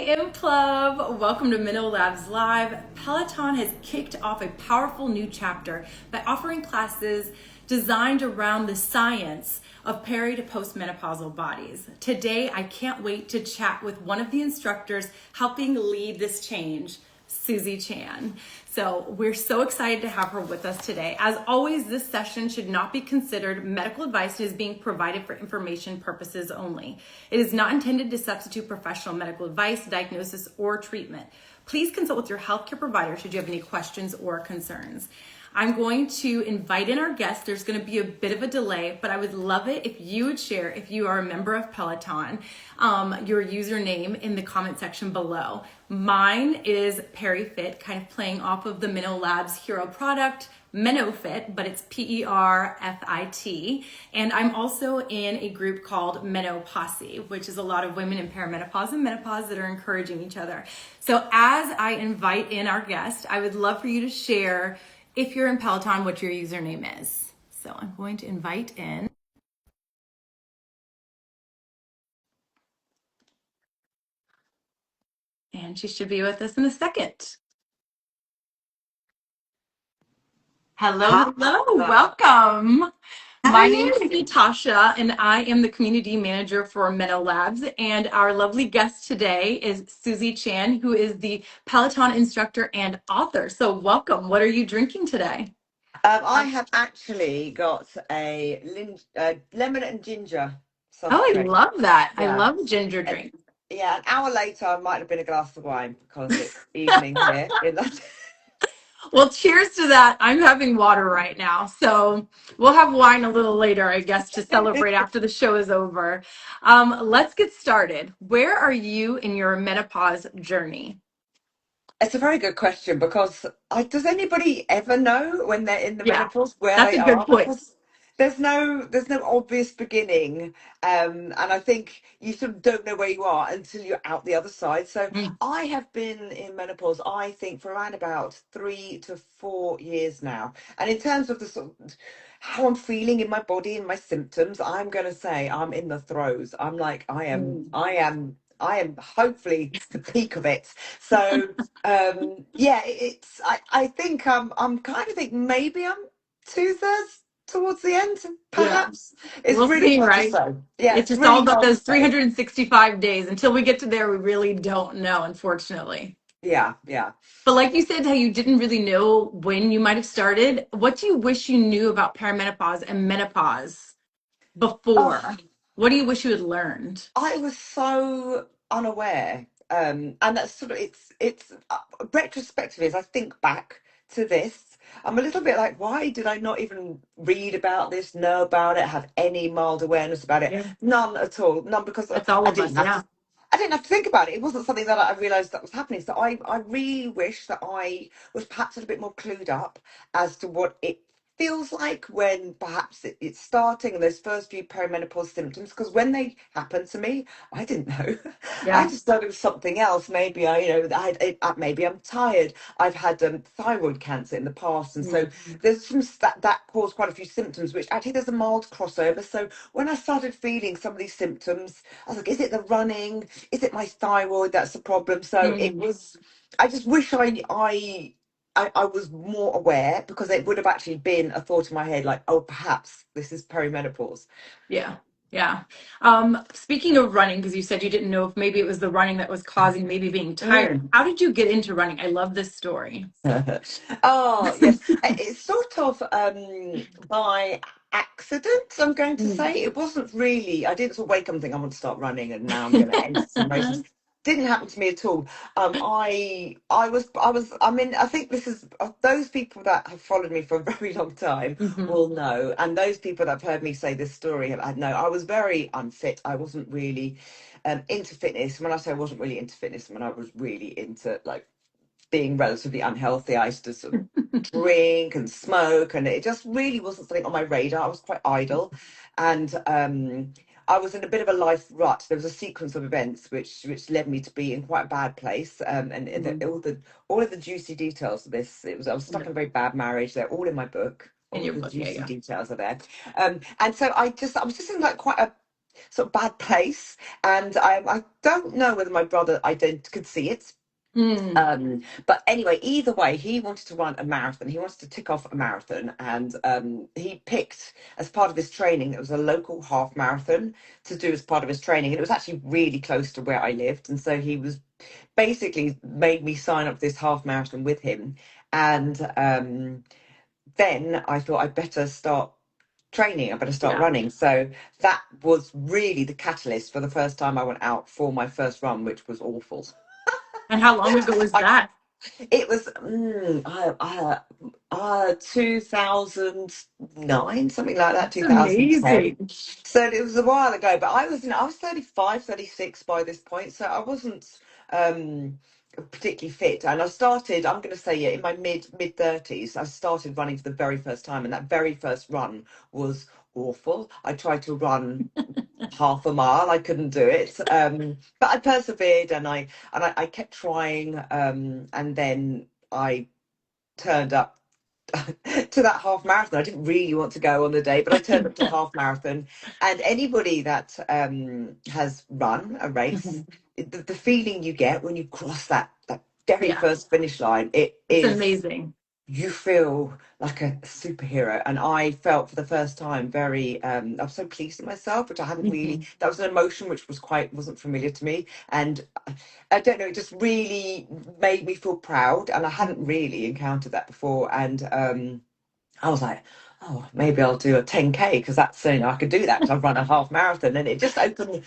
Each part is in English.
Implove! Welcome to MenoLabs Live. Peloton has kicked off a powerful new chapter by offering classes designed around the science of peri to postmenopausal bodies. Today, I can't wait to chat with one of the instructors helping lead this change, Susie Chan. So we're so excited to have her with us today. As always, this session should not be considered medical advice and is being provided for information purposes only. It is not intended to substitute professional medical advice, diagnosis, or treatment. Please consult with your healthcare provider should you have any questions or concerns. I'm going to invite in our guests. There's going to be a bit of a delay, but I would love it if you would share, if you are a member of Peloton, your username in the comment section below. Mine is PeriFit, kind of playing off of the MenoLabs hero product, MenoFit, but it's PERFIT. And I'm also in a group called Menopause, which is a lot of women in perimenopause and menopause that are encouraging each other. So as I invite in our guest, I would love for you to share, if you're in Peloton, what your username is. So I'm going to invite in. And she should be with us in a second. Hello, welcome. My name is Natasha, and I am the community manager for MenoLabs. And our lovely guest today is Susie Chan, who is the Peloton instructor and author. So welcome. What are you drinking today? I have actually got a lemon and ginger soft Oh, I drink. love that. Yeah. I love ginger drink. Yeah, an hour later, I might have been a glass of wine because it's evening here in London. Well, cheers to that. I'm having water right now. So we'll have wine a little later, I guess, to celebrate after the show is over. Let's get started. Where are you in your menopause journey? It's a very good question because does anybody ever know when they're in the menopause where that's they a good are? point. Because there's no obvious beginning, and I think you sort of don't know where you are until you're out the other side. So I have been in menopause, I think, for around about 3 to 4 years now. And in terms of the sort of how I'm feeling in my body and my symptoms, I'm going to say I'm in the throes. I'm like I am hopefully the peak of it. So yeah, I think I'm kind of think maybe I'm 2/3 towards the end, perhaps. It's We'll really see, hard to right? say. Yeah, It's just all really about hard to those say. 365 days. Until we get to there, we really don't know, unfortunately. Yeah. But like you said, how you didn't really know when you might have started. What do you wish you knew about perimenopause and menopause before? Oh, What do you wish you had learned? I was so unaware, and that's sort of it's retrospectively as I think back to this, I'm a little bit like, why did I not even read about this, know about it, have any mild awareness about it? Yeah. None at all, none, because That's all of us, yeah. I didn't have to think about it. It wasn't something that I realised that was happening. So I really wish that I was perhaps a little bit more clued up as to what it feels like when perhaps it's starting and those first few perimenopause symptoms, because when they happened to me, I didn't know. Yeah. I just thought it was something else. Maybe maybe I'm tired. I've had thyroid cancer in the past, and so there's some that caused quite a few symptoms, which actually there's a mild crossover. So when I started feeling some of these symptoms, I was like, is it the running? Is it my thyroid that's the problem? So it was. I just wish I was more aware, because it would have actually been a thought in my head like, oh, perhaps this is perimenopause. Yeah. Speaking of running, because you said you didn't know if maybe it was the running that was causing maybe being tired. How did you get into running? I love this story. Oh, yes. It's sort of by accident, I'm going to say. It wasn't really, I didn't sort of wake up and think I want to start running and now I'm going to enter some races. Didn't happen to me at all. I mean, I think this is those people that have followed me for a very long time will know, and those people that have heard me say this story have know I was very unfit. I wasn't really into fitness. When I say I wasn't really into fitness, I mean I was really into like being relatively unhealthy. I used to sort of drink and smoke, and it just really wasn't something on my radar. I was quite idle, and I was in a bit of a life rut. There was a sequence of events which led me to be in quite a bad place, and all of the juicy details of this. I was stuck in a very bad marriage. They're all in my book. All of the juicy details are there, and so I was just in like quite a sort of bad place, and I don't know whether my brother could see it. Mm. But anyway, either way, he wanted to run a marathon. He wanted to tick off a marathon, and he picked as part of his training. It was a local half marathon to do as part of his training, and it was actually really close to where I lived. And so he was basically made me sign up for this half marathon with him. And then I thought I'd better start training. I better start Yeah. running. So that was really the catalyst for the first time I went out for my first run, which was awful. And how long ago was I that? It was 2009, something like that, That's 2010. amazing. So it was a while ago, but I was 35, 36 by this point, so I wasn't um, particularly fit. And I started, I'm going to say, yeah, in my mid 30s, I started running for the very first time, and that very first run was awful. I tried to run half a mile. I couldn't do it, but I persevered, and I kept trying, and then I turned up to that half marathon. I didn't really want to go on the day, but I turned up to the half marathon. And anybody that has run a race, Mhm. the feeling you get when you cross that very Yeah, first finish line, it it's is, amazing. you feel like a superhero. And I felt for the first time very I was so pleased with myself, which I hadn't really, Mhm. that was an emotion which wasn't familiar to me. And I don't know, it just really made me feel proud, and I hadn't really encountered that before. And I was like, oh, maybe I'll do a 10K, because that's, I could do that because I've run a half marathon. And it just opened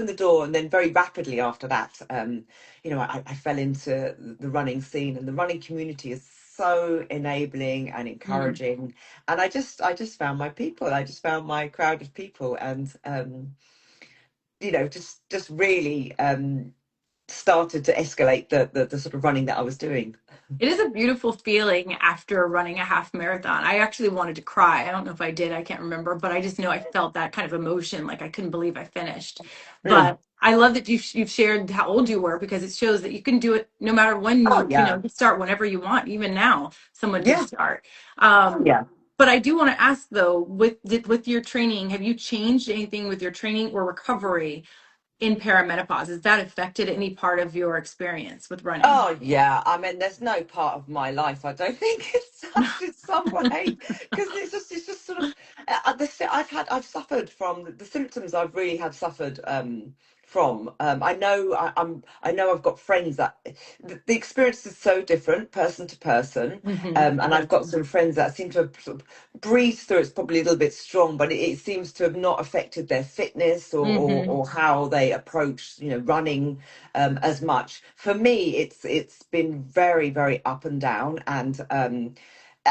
the door. And then very rapidly after that, I fell into the running scene, and the running community is so enabling and Mm. encouraging. And I just found my people. I just found my crowd of people, and just really started to escalate the sort of running that I was doing. It is a beautiful feeling after running a half marathon. I actually wanted to cry. I don't know if I did, I can't remember, but I just know I felt that kind of emotion, like I couldn't believe I finished. Mm. But I love that you've shared how old you were, because it shows that you can do it no matter when Oh you yeah. can start whenever you want. Even now, someone could Yeah. start. Oh Um, yeah. but I do want to ask though, with your training, have you changed anything with your training or recovery in perimenopause? Has that affected any part of your experience with running? Oh yeah, I mean, there's no part of my life I don't think it's touched in some way, because it's just sort of I've suffered from the symptoms. I've really have suffered from. I know I've got friends that the experience is so different person to person, Hmm. and I've got some friends that seem to have sort of breathed through. It's probably a little bit strong, but it seems to have not affected their fitness, Hmm. or how they approach running as much. For me, it's been very, very up and down. And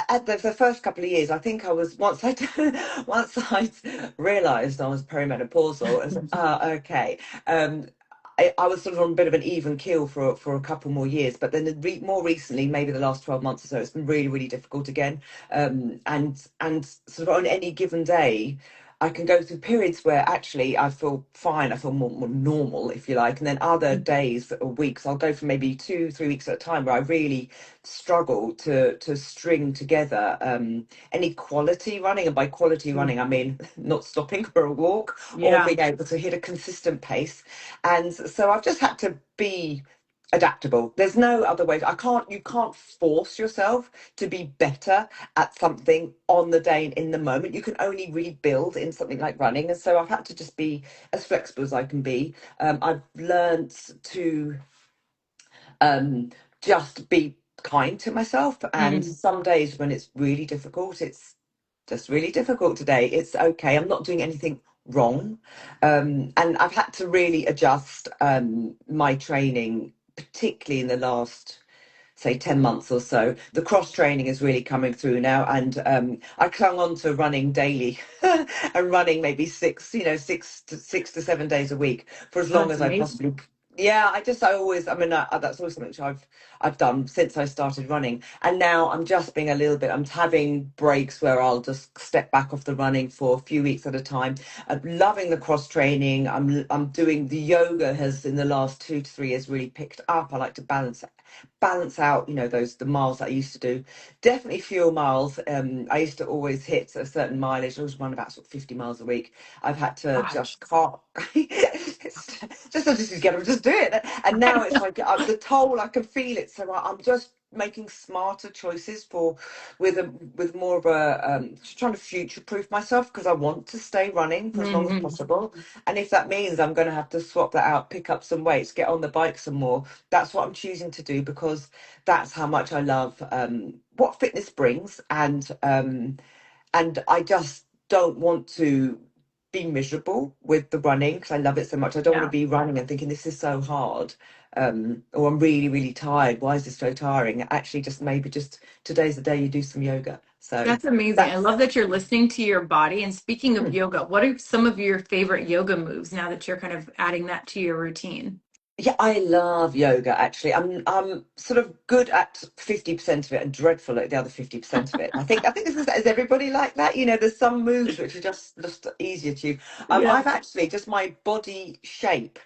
at the first couple of years, I think I was once I realised I was perimenopausal. I said, okay. I was sort of on a bit of an even keel for a couple more years, but then more recently, maybe the last 12 months or so, it's been really, really difficult again. And sort of on any given day, I can go through periods where actually I feel fine, I feel more normal, if you like, and then other days or weeks, I'll go for maybe 2, 3 weeks at a time where I really struggle to string together any quality running. And by quality running, I mean not stopping for a walk, or Yeah. being able to hit a consistent pace. And so I've just had to be adaptable. There's no other way. You can't force yourself to be better at something on the day and in the moment. You can only really build in something like running. And so I've had to just be as flexible as I can be. I've learned to um, just be kind to myself. And Mm. some days when it's really difficult, it's just really difficult today. It's okay. I'm not doing anything wrong. And I've had to really adjust my training, particularly in the last, say, 10 months or so. The cross training is really coming through now. And I clung on to running daily and running maybe 6 to 7 days a week for as long That's as I amazing. possibly Yeah, I mean, that's always something which I've done since I started running, and now I'm just being a little bit. I'm having breaks where I'll just step back off the running for a few weeks at a time. I'm loving the cross training. I'm doing the yoga has in the last 2 to 3 years really picked up. I like to balance out, the miles that I used to do. Definitely fewer miles. I used to always hit a certain mileage. I always run about sort of 50 miles a week. I've had to Gosh. just cut. It's just I just get them, just do it. And now it's like the toll. I can feel it. So I'm just making smarter choices with more of a just trying to future proof myself because I want to stay running for as long as Mhm. possible. And if that means I'm going to have to swap that out, pick up some weights, get on the bike some more, that's what I'm choosing to do because that's how much I love what fitness brings, and I just don't want to be miserable with the running because I love it so much. I don't want to Yeah. be running and thinking this is so hard, or I'm really, really tired. Why is this so tiring? Actually, just maybe just today's the day you do some yoga. So That's amazing. I that's love that you're listening to your body. And speaking of yoga, what are some of your favorite yoga moves now that you're kind of adding that to your routine? Yeah, I love yoga actually. I'm sort of good at 50% of it and dreadful at the other 50% of it. I think this is everybody like that. There's some moves which are just easier to. Yeah. I've actually just my body shape.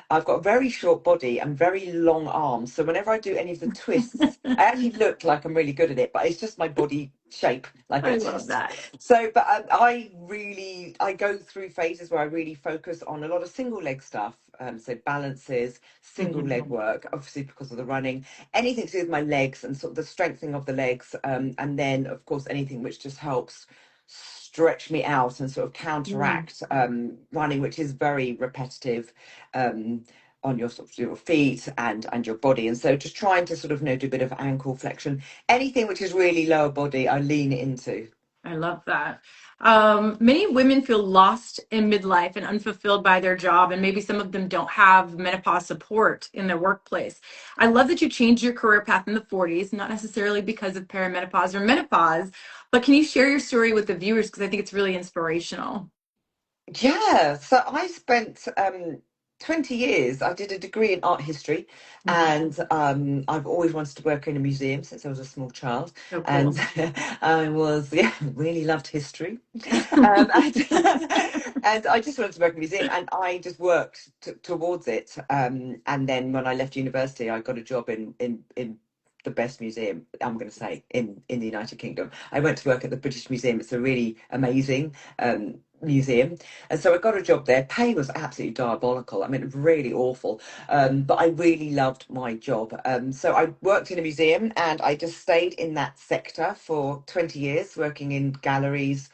I've got a very short body and very long arms. So whenever I do any of the twists, I actually look like I'm really good at it, but it's just my body shape. Like I it's love just that. so. But I go through phases where I really focus on a lot of single leg stuff. So balances, single leg Mhm. work, obviously because of the running, anything to do with my legs and sort of the strengthening of the legs, and then of course anything which just helps stretch me out and sort of Mm. counteract running, which is very repetitive. Um, on your sort of your feet and your body, and so just trying to sort of do a bit of ankle flexion, anything which is really lower body, I lean into. I love that. Many women feel lost in midlife and unfulfilled by their job, and maybe some of them don't have menopause support in their workplace. I love that you changed your career path in the 40s, not necessarily because of perimenopause or menopause, but can you share your story with the viewers? Because I think it's really inspirational. Yeah, so I spent 20 years. I did a degree in art history, Mhm. and I've always wanted to work in a museum since I was a small child. So And cool. I was, yeah, really loved history. And, and I just wanted to work in a museum, and I just worked towards it. And then when I left university, I got a job in the best museum, I'm going to say, in the United Kingdom. I went to work at the British Museum. It's a really amazing museum, and so I got a job there. Pay was absolutely diabolical. I mean, really awful. But I really loved my job. So I worked in a museum and I just stayed in that sector for 20 years, working in galleries.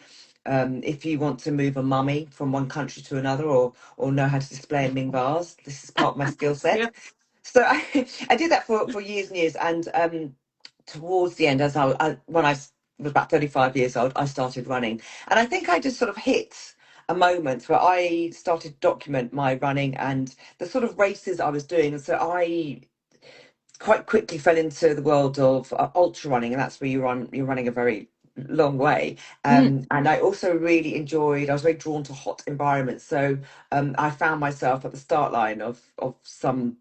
If you want to move a mummy from one country to another, or know how to display a Ming vase, this is part of my skill set. Yeah. So I did that for years and years. And towards the end, when I was about 35 years old, I started running. And I think I just sort of hit a moment where I started to document my running and the sort of races I was doing. And so I quite quickly fell into the world of ultra running, and that's where you're running a very long way. Mm. And I also really enjoyed. I was very drawn to hot environments, so I found myself at the start line of some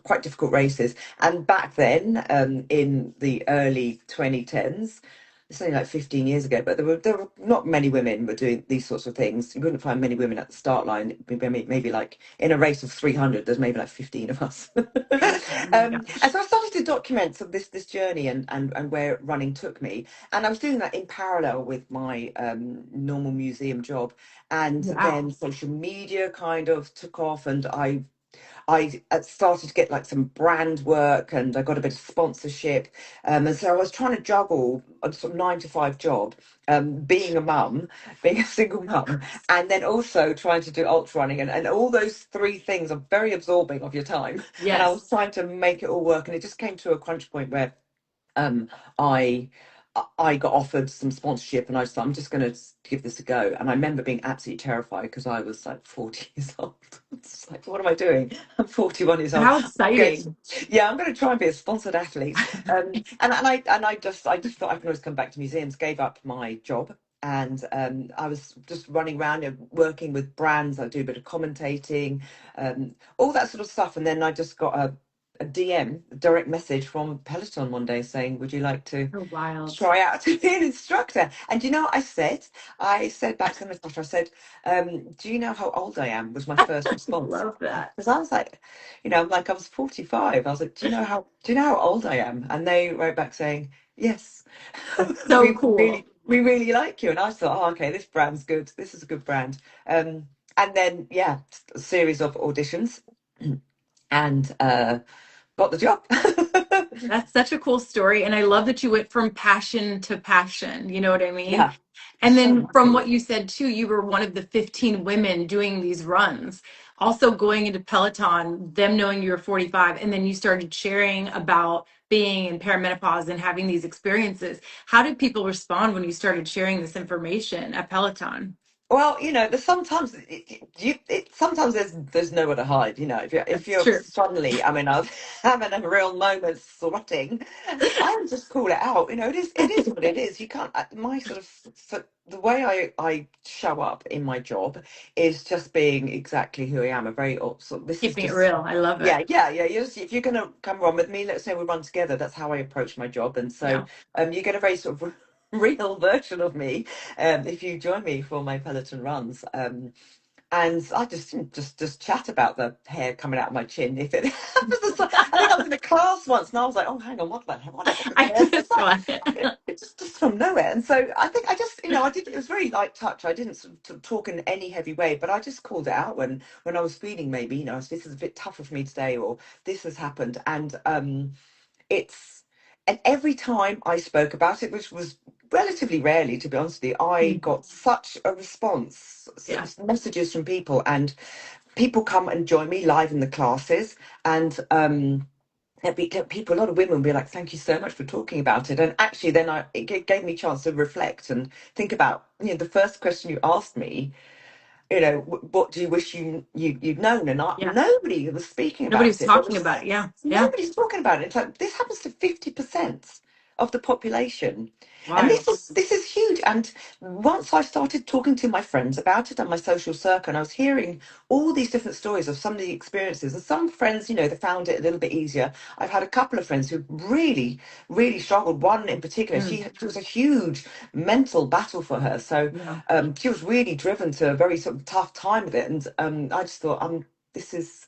quite difficult races. And back then, in the early 2010s. It's only like 15 years ago, but there were not many women were doing these sorts of things. You wouldn't find many women at the start line. Maybe like in a race of 300, there's maybe like 15 of us. Oh my And gosh. so I started to document sort of this journey and where running took me. And I was doing that in parallel with my normal museum job. And Wow. then social media kind of took off, and I started to get like some brand work, and I got a bit of sponsorship. And so I was trying to juggle a sort of 9 to 5 job, being a mum, being a single mum, and then also trying to do ultra running. And all those three things are very absorbing of your time. And I Yes. was trying to make it all work. And it just came to a crunch point where um, I I got offered some sponsorship, and I just thought, I'm just going to give this a go. And I remember being absolutely terrified because I was like 40 years old. It's like, what am I doing? I'm 41 years old. How I'm going exciting. yeah, I'm going to try and be a sponsored athlete. And I just thought I can always come back to museums. Gave up my job and I was just running around, working with brands. I do a bit of commentating, all that sort of stuff. And then I just got a DM, a direct message from Peloton one day saying, "Would you like to Oh, wild. try out to be an instructor?" And you know what I said? I said back to the instructor, I said, "Do you know how old I am?" Was my first response. Love that. Because I was like, I'm like, I was 45. I was like, do you know how old I am? And they wrote back saying, "Yes, That's so cool. we really like you." And I thought, oh, okay, this brand's good. This is a good brand. And then, yeah, a series of auditions and got the job. That's such a cool story. And I love that you went from passion to passion. You know what I mean? Yeah, And so then from lucky. what you said too, you were one of the 15 women doing these runs. Also going into Peloton, them knowing you were 45, and then you started sharing about being in perimenopause and having these experiences. How did people respond when you started sharing this information at Peloton? Well, there's sometimes sometimes there's nowhere to hide. If That's you're true. suddenly, I mean, I'm having a real moment sweating, I would just call it out. It is what it is. You can't. My sort of the way I show up in my job is just being exactly who I am. A very this is Keeping it just. real. I love it. Yeah, yeah, yeah. If you're going to come run with me, let's say we run together. That's how I approach my job, and so Yeah. you get a very sort of real version of me if you join me for my Peloton runs. And I just chat about the hair coming out of my chin. If it happens, I think I was in a class once, and I was like, "Oh, hang on, what happened I there?" just want It's just from nowhere. And so I think I just, I did. It was very light touch. I didn't sort of talk in any heavy way, but I just called it out when I was feeling maybe, this is a bit tougher for me today, or this has happened, and it's and every time I spoke about it, which was relatively rarely, to be honest with you, I it. got such a response, Yeah. messages from people, and people come and join me live in the classes, and people, a lot of women will be like, "Thank you so much for talking about it." And actually, then it gave me a chance to reflect and think about, the first question you asked me, what do you wish you'd known? And Yeah. nobody was speaking Nobody about was it. There talking was about it. Yeah. Yeah. nobody's talking about it. It's like this happens to 50% of the population, and Wild. this is huge. And once I started talking to my friends about it and my social circle, and I was hearing all these different stories of some of the experiences, and some friends, they found it a little bit easier. I've had a couple of friends who really, really struggled. One in particular, Mm. it was a huge mental battle for her. So Yeah. she was really driven to a very sort of tough time with it. And I just thought, this is,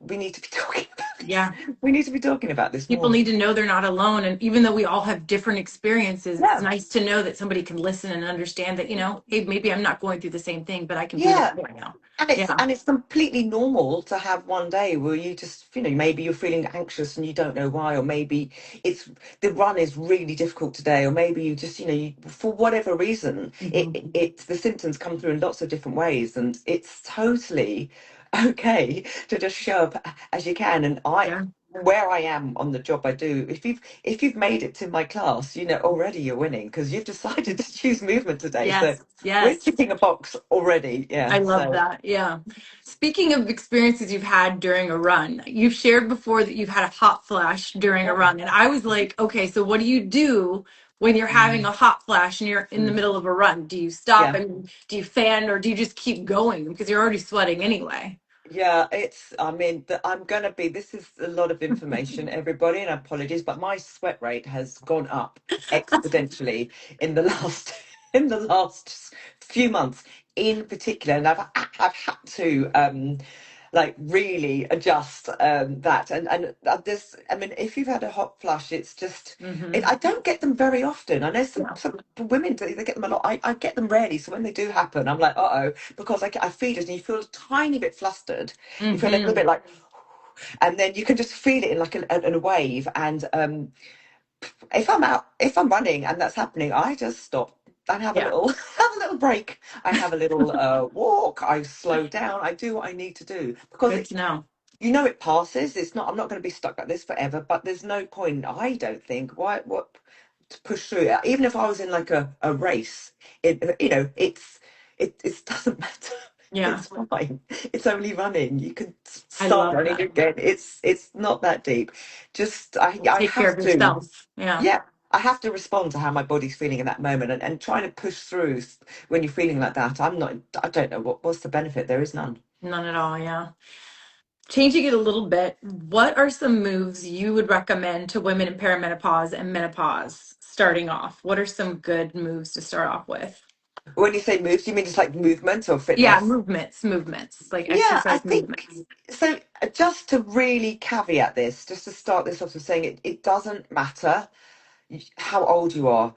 we need to be talking about this. Yeah. We need to be talking about this People more. need to know they're not alone. And even though we all have different experiences, it's Yeah, nice to know that somebody can listen and understand that, hey, maybe I'm not going through the same thing, but I can be there yeah. right now. And it's Yeah. and it's completely normal to have one day where you just, maybe you're feeling anxious and you don't know why, or maybe it's the run is really difficult today, or maybe you just, for whatever reason, Hmm. it's the symptoms come through in lots of different ways, and it's totally okay to just show up as you can. And Yeah. where I am on the job I do, if you've made it to my class, already you're winning because you've decided to choose movement today. So Yes. we're Yes. ticking a box already. I Yeah. love So. that. Yeah. Speaking of experiences you've had during a run, you've shared before that you've had a hot flash during a Yeah. run. And I was like, okay, so what do you do when you're having Mm, a hot flash and you're in the mm. middle of a run? Do you stop Yeah, and do you fan or do you just keep going because you're already sweating anyway? yeah, I mean, I'm gonna be, this is a lot of information, everybody, and apologies, but my sweat rate has gone up exponentially in the last, in the last few months in particular, and I've had to, like really adjust that and this, I mean, if you've had a hot flush, it's just Hmm. I don't get them very often. I know some Yeah. some women they get them a lot. I get them rarely, so when they do happen, I'm like, uh-oh, because I feel it and you feel a tiny bit flustered, you feel a little Hmm. bit like, and then you can just feel it in like a wave. And if I'm running and that's happening, I just stop and have a Yeah. little have a little break. I have a little walk. I slow down. I do what I need to do because Good to know. it passes. It's not. I'm not going to be stuck like this forever. But there's no point. I don't think. Why? What? To push through it. Even if I was in like a race, it doesn't matter. Yeah. It's fine. It's only running. You can I start love running that. again. It's not that deep. Just I Take care have of to. yourself. Yeah. Yeah. I have to respond to how my body's feeling in that moment, and trying to push through when you're feeling like that. I don't know what's the benefit. There is none. None at all, yeah. Changing it a little bit, what are some moves you would recommend to women in perimenopause and menopause starting off? What are some good moves to start off with? When you say moves, you mean just like movement or Yeah, fitness? movements, like Yeah, I exercise think movements. so. Just to really caveat this, just to start this off with saying it doesn't matter how old you are.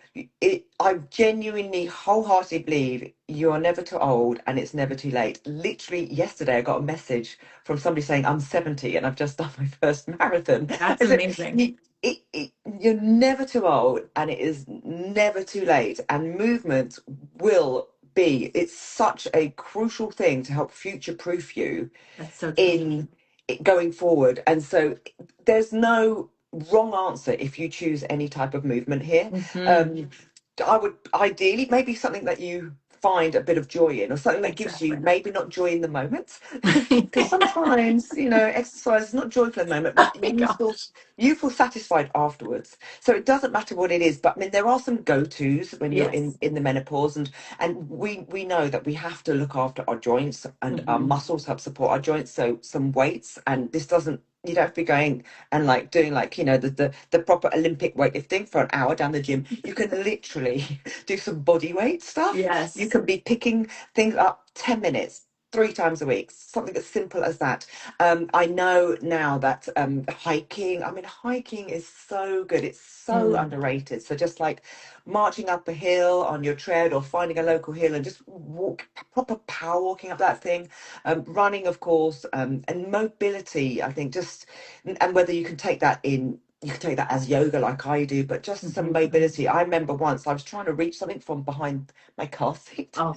I genuinely, wholeheartedly believe you are never too old and it's never too late. Literally yesterday, I got a message from somebody saying I'm 70 and I've just done my first marathon. That's I said, amazing. you're never too old and it is never too late. And movement will be, it's such a crucial thing to help future proof you That's so true. in going forward. And so there's no wrong answer if you choose any type of movement here. Hmm. Um, I would ideally maybe something that you find a bit of joy in, or something that gives you Exactly. maybe not joy in the moment, because sometimes exercise is not joyful in the moment, Oh but my gosh. you feel satisfied afterwards. So it doesn't matter what it is, but I mean there are some go-tos when you're Yes. in the menopause, and we know that we have to look after our joints, and our Hmm. muscles help support our joints. So some weights, and this doesn't, you don't have to be going and like doing like the proper Olympic weightlifting for an hour down the gym. You can literally do some body weight stuff. You Yes. can be picking things up 10 minutes 3 times a week, something as simple as that. I know now that hiking, I mean, hiking is so good. It's so Mm. underrated. So just like marching up a hill on your tread or finding a local hill and just walk, proper power walking up that thing. Running, of course, and mobility, I think, just, and whether you can take that in, you can take that as yoga like I do, but just some Hmm. mobility. I remember once I was trying to reach something from behind my car seat Oh,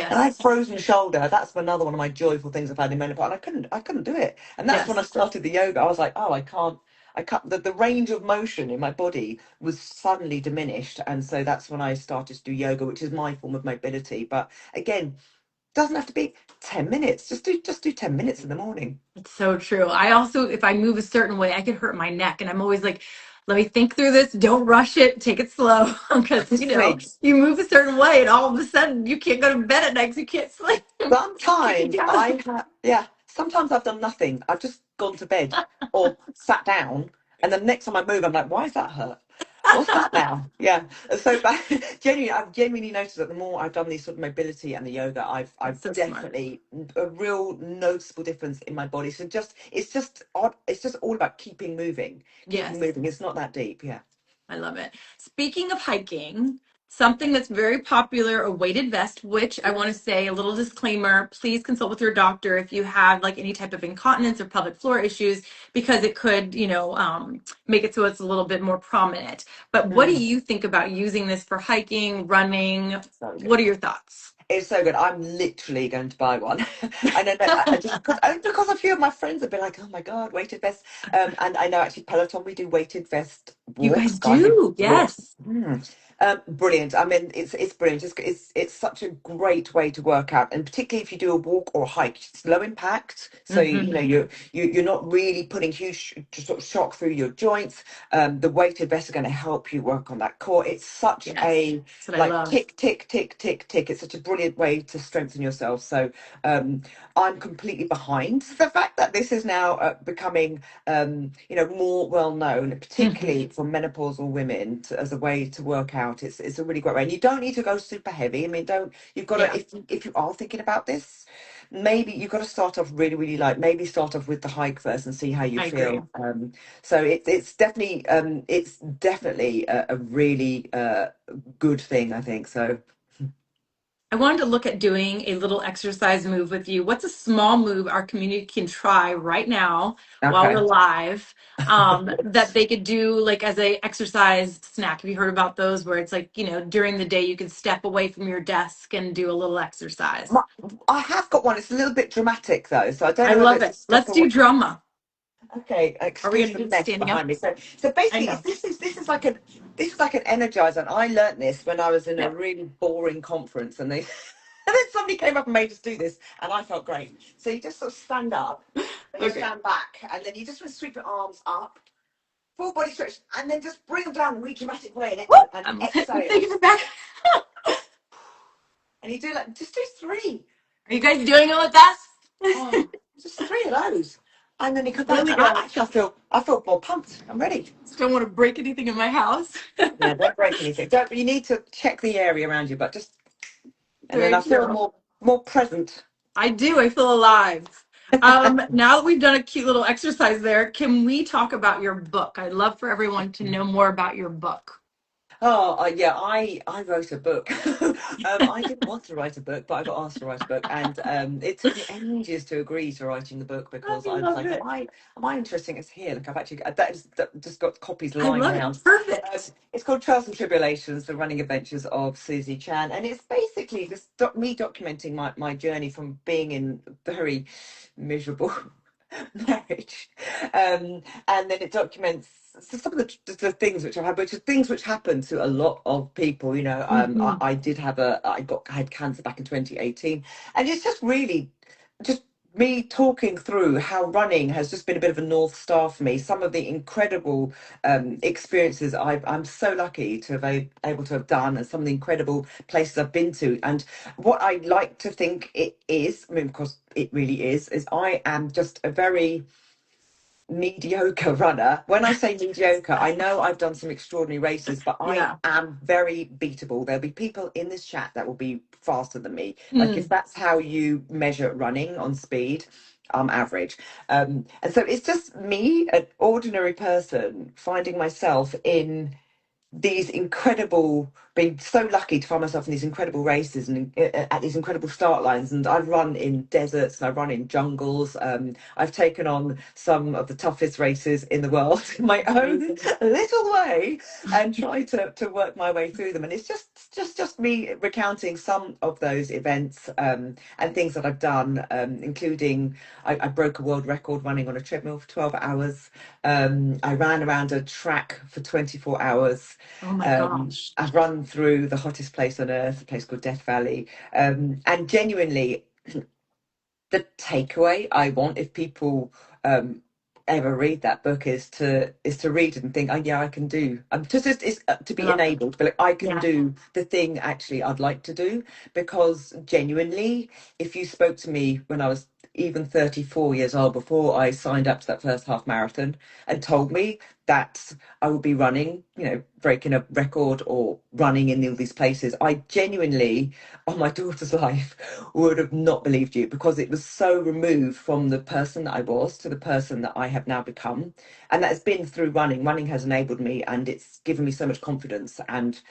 and I had yes. frozen shoulder. That's another one of my joyful things I've had in menopause. And I couldn't do it. And that's when I Yes. started the yoga. I was like, oh, I can't, the range of motion in my body was suddenly diminished. And so that's when I started to do yoga, which is my form of mobility. But again, doesn't have to be 10 minutes. Just do 10 minutes in the morning. It's so true. I also, if I move a certain way, I could hurt my neck. And I'm always like, let me think through this. Don't rush it. Take it slow. Because, Honestly, you move a certain way and all of a sudden you can't go to bed at night 'cause you can't sleep. Can't get sometimes down. I have, yeah, sometimes I've done nothing. I've just gone to bed or sat down, and the next time I move, I'm like, why is that hurt? What's that now? Yeah. So, but genuinely, I've genuinely noticed that the more I've done these sort of mobility and the yoga, I've That's so smart. definitely a real noticeable difference in my body. So just, it's just odd. It's just all about keeping moving, keeping Yes. moving. It's not that deep. Yeah. I love it. Speaking of hiking, something that's very popular, a weighted vest, which I want to say a little disclaimer, please consult with your doctor if you have like any type of incontinence or pelvic floor issues, because it could, make it so it's a little bit more prominent. But what do Mm, you think about using this for hiking, running? so What good. are your thoughts? It's so good. I'm literally going to buy one. I know that I just because a few of my friends have been like, "Oh my God, weighted vest!" And I know actually Peloton we do weighted vest You walks, guys guided do? walks. Yes. Brilliant. I mean, it's brilliant. It's such a great way to work out, and particularly if you do a walk or a hike, it's low impact. So you know Hmm. you're not really putting huge sort of shock through your joints. The weighted vest are going to help you work on that core. It's such Yes. a That's what I like love. tick tick tick tick tick. It's such a brilliant way to strengthen yourself. So um, I'm completely behind the fact that this is now becoming more well known, Hmm. particularly for menopausal women as a way to work out. It's a really great way, and you don't need to go super heavy. I mean, don't you've got to Yeah, if you are thinking about this, maybe you've got to start off really really light. Maybe start off with the hike first and see how you I agree. feel. So it's definitely a really good thing, I think. So I wanted to look at doing a little exercise move with you. What's a small move our community can try right now while we're okay. live, that they could do like as a exercise snack? Have you heard about those where it's like, during the day you can step away from your desk and do a little exercise? My, I have got one. It's a little bit dramatic though, so I don't I know whether love it's a it. step Let's away. do drama. Okay, Are we excuse going to the do it mess standing up? behind me. So I basically, know. this is like an energizer, and I learnt this when I was in a Yep. really boring conference, and they and then somebody came up and made us do this, and I felt great. So you just sort of stand up, then you Okay. stand back, and then you just want to sweep your arms up, full body stretch, and then just bring them down in a really dramatic way and, Woo! and I'm exhale. taking it back. And you do like, just do three. Are you guys doing it with us? Oh, just three of those. And then you come back, Really and I good. actually I feel more pumped. I'm ready. Just don't want to break anything in my house. Yeah, don't break anything. Don't. You need to check the area around you, but just, and then Very I feel true. more present. I do. I feel alive. Now that we've done a cute little exercise there, can we talk about your book? I'd love for everyone to know more about your book. Oh, yeah, I wrote a book. I didn't want to write a book, but I got asked to write a book, and it took me ages to agree to writing the book I because I was love like, it. am I interesting? It's here. Look, I've actually that just got copies I lying love it. around. Perfect. It's called Trials and Tribulations: The Running Adventures of Susie Chan, and it's basically just me documenting my journey from being in very miserable marriage, and then it documents some of the things which I've had, which are things which happen to a lot of people. You know, Mhm. I did have I had cancer back in 2018, and it's just really just me talking through how running has just been a bit of a north star for me. Some of the incredible experiences I'm so lucky to have able to have done, and some of the incredible places I've been to. And what I like to think it is, I mean, of course, it really is I am just a very mediocre runner. When I say mediocre, I know I've done some extraordinary races, but I Yeah. am very beatable. There'll be people in this chat that will be faster than me. Like, if Mm. that's how you measure running on speed, I'm average. And so it's just me, an ordinary person, finding myself in these incredible, being so lucky to find myself in these incredible races and at these incredible start lines. And I've run in deserts and I've run in jungles. I've taken on some of the toughest races in the world in my own Amazing. little way and try to work my way through them. And it's just me recounting some of those events, and things that I've done, including I broke a world record running on a treadmill for 12 hours. I ran around a track for 24 hours. Oh my gosh. I've run through the hottest place on earth, a place called Death Valley. And genuinely, the takeaway I want, if people ever read that book, is to read it and think, oh yeah, I can do. Just it's to I be love it. enabled, to be like, I can Yeah. do the thing actually I'd like to do. Because genuinely, if you spoke to me when I was even 34 years old, before I signed up to that first half marathon, and told me that I would be running, breaking a record or running in all these places, I genuinely, on my daughter's life, would have not believed you, because it was so removed from the person that I was to the person that I have now become. And that has been through running. Running has enabled me, and it's given me so much confidence. And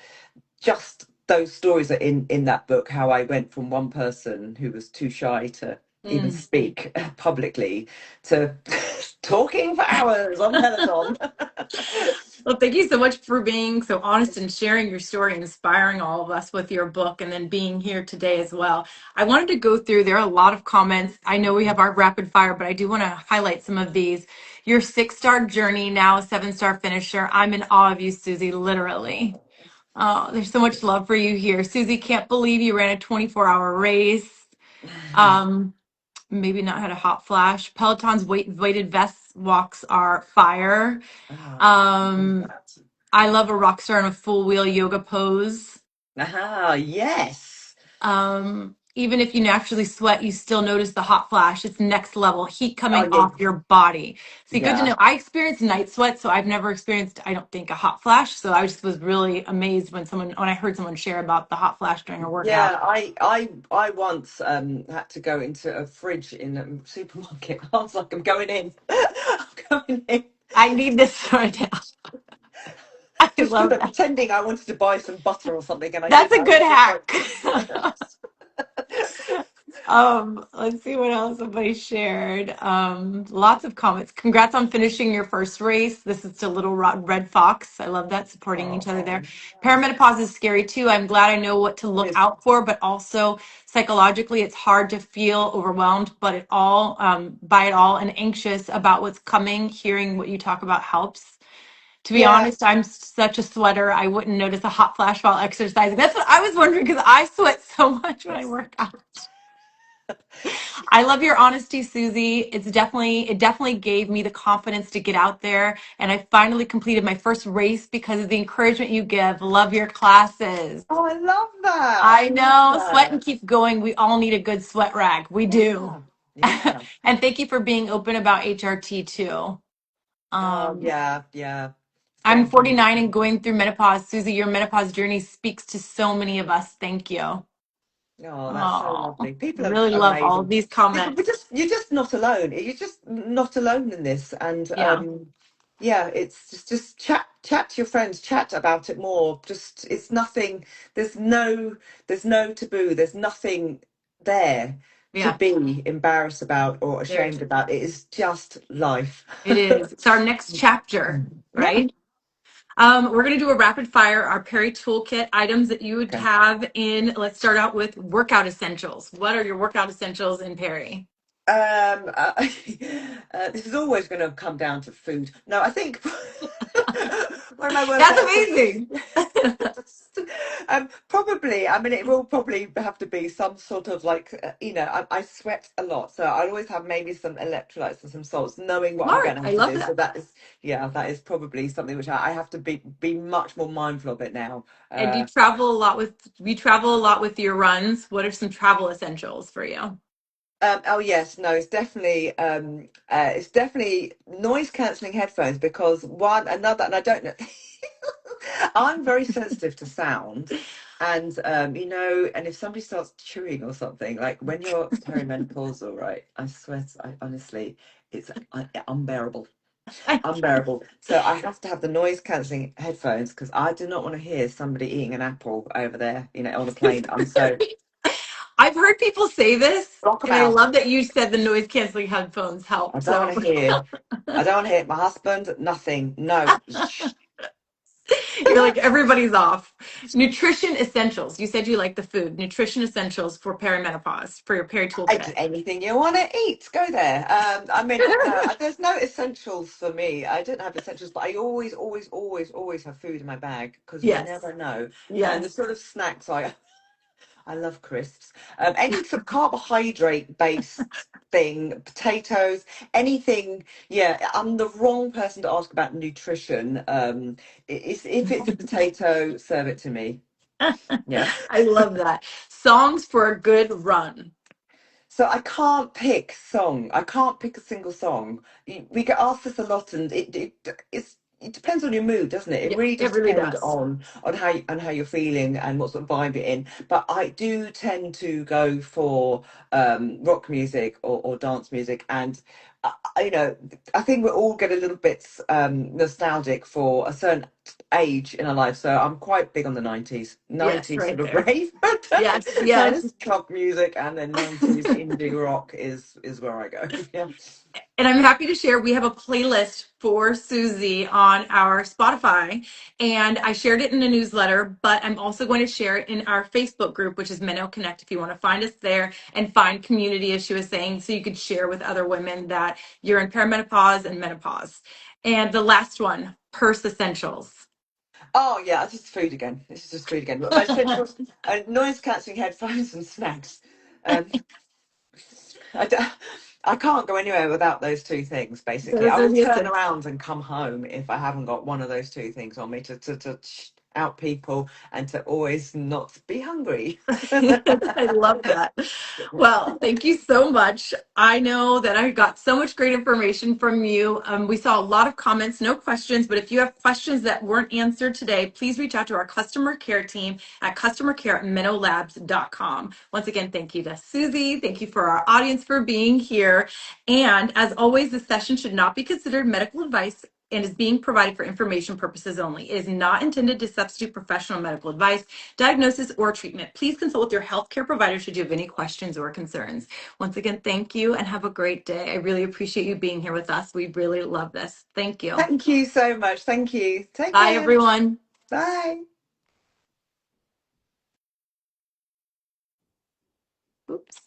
just those stories are in that book, how I went from one person who was too shy to even Mm. speak publicly to talking for hours on Peloton. Well, thank you so much for being so honest and sharing your story, inspiring all of us with your book, and then being here today as well. I wanted to go through, there are a lot of comments. I know we have our rapid fire, but I do want to highlight some of these. Your 6-star journey, now a 7-star finisher. I'm in awe of you, Susie, literally. Oh, there's so much love for you here. Susie, can't believe you ran a 24-hour race. Um, Maybe not had a hot flash. Peloton's weighted vest walks are fire. Um, I love a rock star in a full wheel yoga pose. Yes. Even if you naturally sweat, you still notice the hot flash. It's next level heat Oh coming yeah. off your body. See, good to Yeah. know. I experienced night sweat, so I've never experienced, I don't think, a hot flash. So I just was really amazed when I heard someone share about the hot flash during a workout. Yeah, I once had to go into a fridge in a supermarket. I was like, I'm going in. I'm going in. I need this right now. I Just love that. pretending I wanted to buy some butter or something, and I That's didn't. a I good was just like, hack. Let's see what else somebody shared. Lots of comments. Congrats on finishing your first race. This is to Little Red Fox. I love that, supporting each other there. oh, Perimenopause is scary too. I'm glad I know what to look it's, out for, but also psychologically, it's hard to feel overwhelmed, but by it all, and anxious about what's coming. Hearing what you talk about helps. To be yeah. honest, I'm such a sweater. I wouldn't notice a hot flash while exercising. That's what I was wondering, because I sweat so much when I work out. I love your honesty, Susie. It definitely gave me the confidence to get out there. And I finally completed my first race because of the encouragement you give. Love your classes. Oh, I love that. I I love know. Sweat and that. keep going. We all need a good sweat rag. We do. Yeah. Yeah. And thank you for being open about HRT too. Oh, Um, yeah. Yeah. I'm Definitely. 49 and going through menopause. Susie, your menopause journey speaks to so many of us. Thank you. Oh, that's so Oh, lovely. People are really love all of amazing. these We're comments. just you're just not alone. You're just not alone in this. And Yeah, yeah, it's just chat to your friends, chat about it more. Just it's nothing. There's no there's no taboo. There's nothing there to yeah, be embarrassed about or there ashamed is. about. It is just life. It is. It's our next chapter, Yeah. right? We're going to do a rapid fire, our Perry Toolkit items that you would Okay. have in. Let's start out with workout essentials. What are your workout essentials in Perry? This is always going to come down to food. No, I think one of my That's workout amazing. probably. I mean, it will probably have to be some sort of like I sweat a lot, so I'll always have maybe some electrolytes and some salts, knowing what I'm going Smart. to I have to love do. So that. that is yeah, that is probably something which I have to be much more mindful of it now. And you travel a lot with your runs. What are some travel essentials for you? Oh yes, no, it's definitely noise cancelling headphones because one another, and I don't know, I'm very sensitive to sound, and and if somebody starts chewing or something, like when you're perimenopausal, right? I swear, I honestly, it's unbearable, unbearable. So I have to have the noise cancelling headphones because I do not want to hear somebody eating an apple over there, on a plane. I'm so I've heard people say this, block them and I out. love that you said the noise canceling headphones I help. don't So want to hear. I don't want to hear my husband. Nothing. No. you're like, everybody's off. Nutrition essentials. You said you like the food. Nutrition essentials for perimenopause, for your peri toolkit. Anything you want to eat, go there. I mean, no, there's no essentials for me. I don't have essentials, but I always, always, always, always have food in my bag because you Yes. never know. And the Yes. sort of snacks I love crisps. Any sort of carbohydrate based thing, potatoes, anything. Yeah, I'm the wrong person to ask about nutrition. If it's a potato, serve it to me. Yeah. I love that. Songs for a good run. So I can't pick song. I can't pick a single song. We get asked this a lot, and it depends on your mood, doesn't it? It Yeah, really it does really depend does. on how you're feeling and what sort of vibe you're in. But I do tend to go for rock music or dance music, and you know, I think we all get a little bit nostalgic for a certain age in our life. So I'm quite big on the 90s, Yes, 90s right sort of there. rave, Yes, yes. 90s club music, and then 90s indie rock is where I go. Yeah. And I'm happy to share we have a playlist for Susie on our Spotify. And I shared it in a newsletter, but I'm also going to share it in our Facebook group, which is Meno Connect, if you want to find us there and find community, as she was saying, so you could share with other women that you're in perimenopause and menopause. And the last one, purse essentials. Oh yeah, it's just food again. This is just food again. But my essentials: noise cancelling headphones and snacks. Um, I, d- I can't go anywhere without those two things, basically. Those I are will the turn essentials. around and come home if I haven't got one of those two things on me to out people and to always not be hungry. I love that. Well, thank you so much. I know that I got so much great information from you. We saw a lot of comments, no questions, but if you have questions that weren't answered today, please reach out to our customer care team at customercare@menolabs.com. Once again, thank you to Susie. Thank you for our audience for being here. And as always, this session should not be considered medical advice and is being provided for information purposes only. It is not intended to substitute professional medical advice, diagnosis, or treatment. Please consult with your healthcare provider should you have any questions or concerns. Once again, thank you and have a great day. I really appreciate you being here with us. We really love this. Thank you. Thank you so much. Thank you. Take Bye, care. everyone. Bye. Oops.